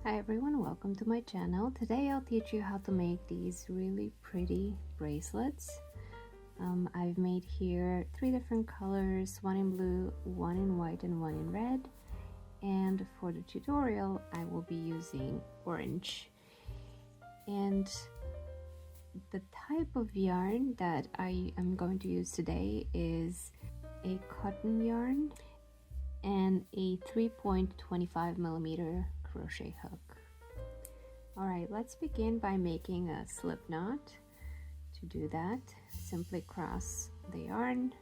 Hi everyone, welcome to my channel. Today I'll teach you how to make these really pretty bracelets. I've made here 3 different colors, one in blue, one in white, and one in red. And for the tutorial I will be using orange. And the type of yarn that I am going to use today is a cotton yarn and a 3.25mm crochet hook. Alright, let's begin by making a slip knot. To do that, simply cross the yarn,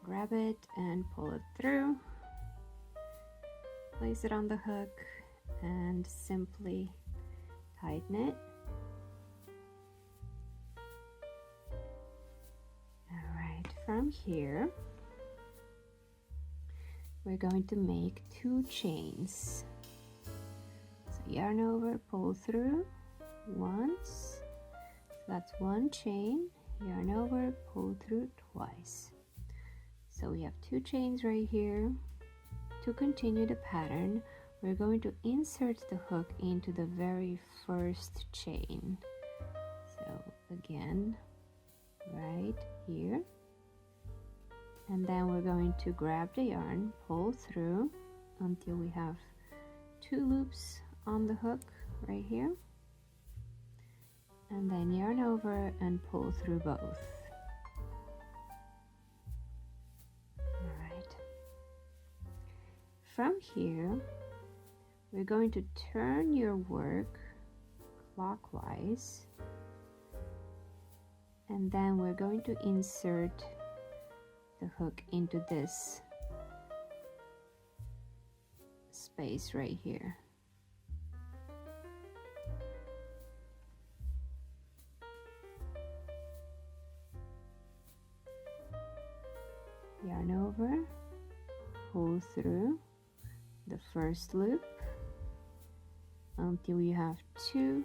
grab it and pull it through, place it on the hook and simply tighten it. Alright, from here we're going to make 2 chains. So yarn over, pull through once, so that's 1 chain, yarn over, pull through twice. So we have 2 chains right here. To continue the pattern, we're going to insert the hook into the very first chain. So again, right here. And then we're going to grab the yarn, pull through until we have 2 loops on the hook right here, and then yarn over and pull through both. Alright, from here we're going to turn your work clockwise, and then we're going to insert the hook into this space right here. Yarn over, pull through the first loop until you have 2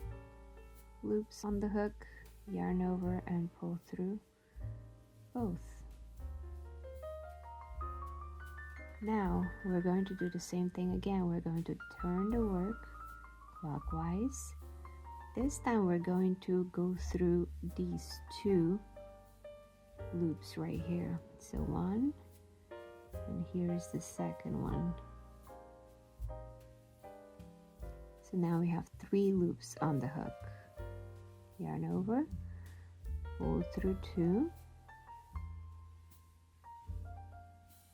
loops on the hook, yarn over and pull through both. Now we're going to do the same thing again. We're going to turn the work clockwise. This time we're going to go through these 2 loops right here. So 1, and here's the second one. So now we have 3 loops on the hook. Yarn over, pull through 2,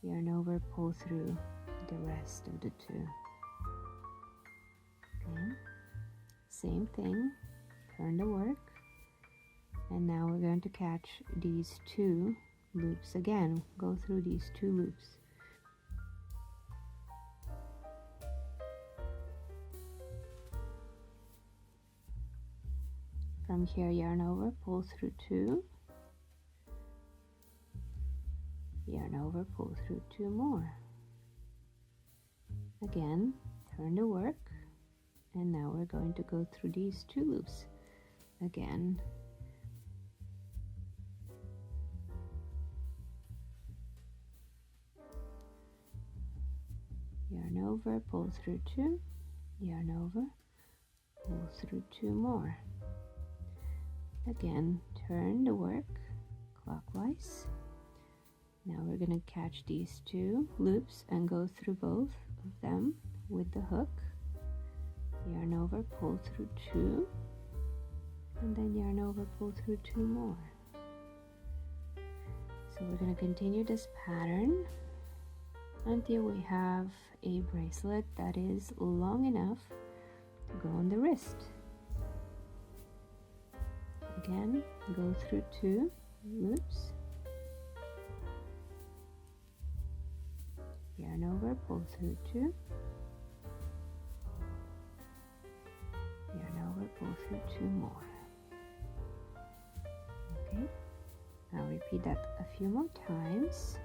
yarn over, pull through the rest of the 2. Okay, same thing, turn the work, and now we're going to catch these 2 loops again. Go through these 2 loops. From here, yarn over, pull through 2, yarn over, pull through 2 more. Again, turn the work, and now we're going to go through these 2 loops again. Yarn over, pull through 2, yarn over, pull through 2 more. Again, turn the work clockwise. Now we're going to catch these 2 loops and go through both of them with the hook. Yarn over, pull through 2, and then yarn over, pull through 2 more. So we're going to continue this pattern until we have a bracelet that is long enough to go on the wrist. Again, go through 2 loops, yarn over, pull through 2, yarn over, pull through 2 more. Okay, I'll repeat that a few more times.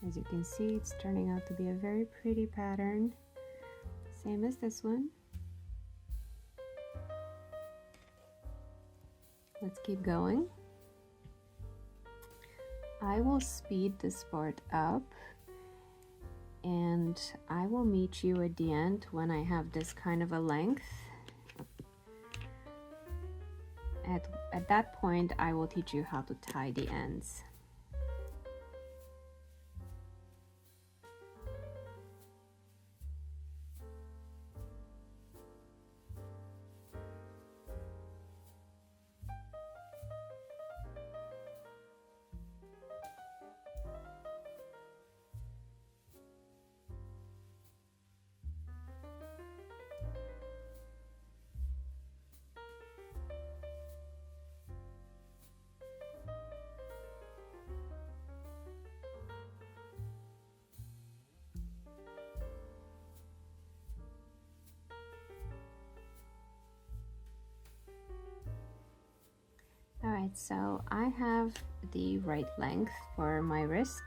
As you can see, it's turning out to be a very pretty pattern, same as this one. Let's keep going. I will speed this part up and I will meet you at the end when I have this kind of a length. At that point, I will teach you how to tie the ends. Alright, so I have the right length for my wrist.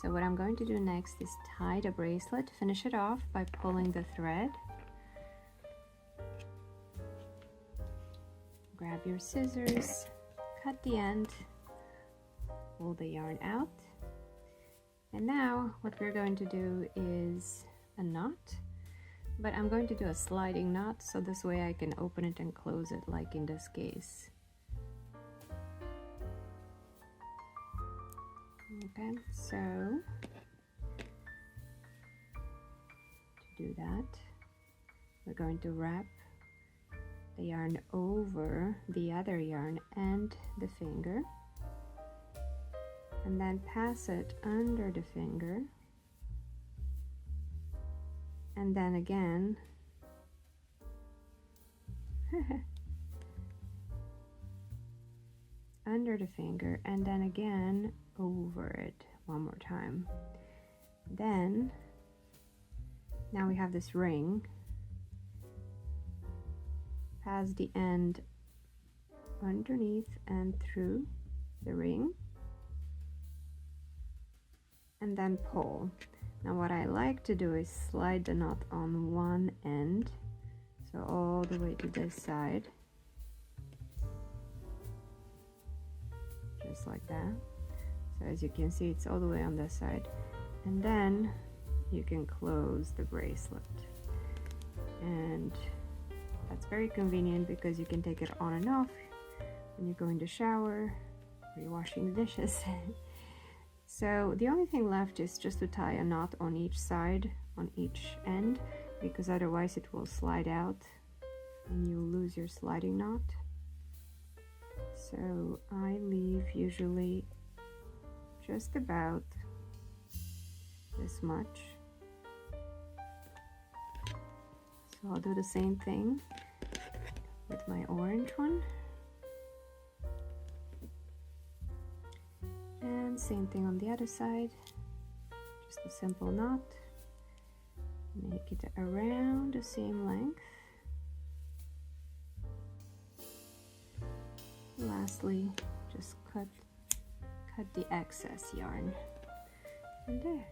So what I'm going to do next is tie the bracelet, finish it off by pulling the thread. Grab your scissors, cut the end, pull the yarn out. And now what we're going to do is a knot. But I'm going to do a sliding knot, so this way I can open it and close it, like in this case. Okay, so to do that, we're going to wrap the yarn over the other yarn and the finger, and then pass it under the finger. And then again under the finger, and then again over it one more time. Then now we have this ring. Pass the end underneath and through the ring, and then pull. Now what I like to do is slide the knot on one end, so all the way to this side, just like that. So as you can see, it's all the way on this side, and then you can close the bracelet, and that's very convenient because you can take it on and off when you're going to shower or you're washing the dishes. So the only thing left is just to tie a knot on each side, on each end, because otherwise it will slide out and you'll lose your sliding knot. So I leave usually just about this much. So I'll do the same thing with my orange one. And same thing on the other side, just a simple knot, make it around the same length. Lastly, just cut the excess yarn, and there.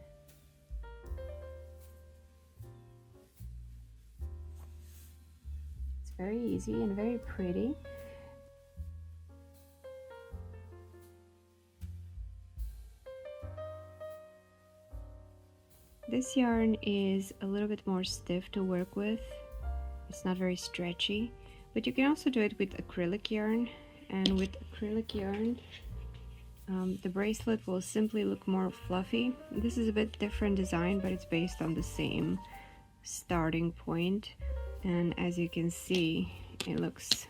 It's very easy and very pretty. This yarn is a little bit more stiff to work with. It's not very stretchy, but you can also do it with acrylic yarn. And with acrylic yarn, the bracelet will simply look more fluffy. This is a bit different design, but it's based on the same starting point. And as you can see, it looks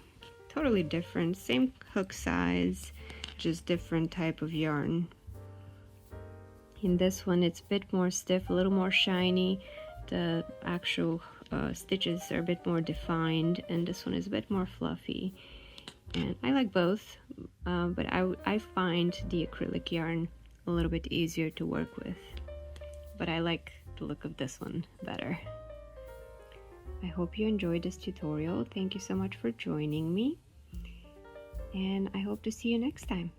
totally different. Same hook size, just different type of yarn. In this one, it's a bit more stiff, a little more shiny. The actual stitches are a bit more defined, and this one is a bit more fluffy. And I like both, but I find the acrylic yarn a little bit easier to work with. But I like the look of this one better. I hope you enjoyed this tutorial. Thank you so much for joining me. and I hope to see you next time.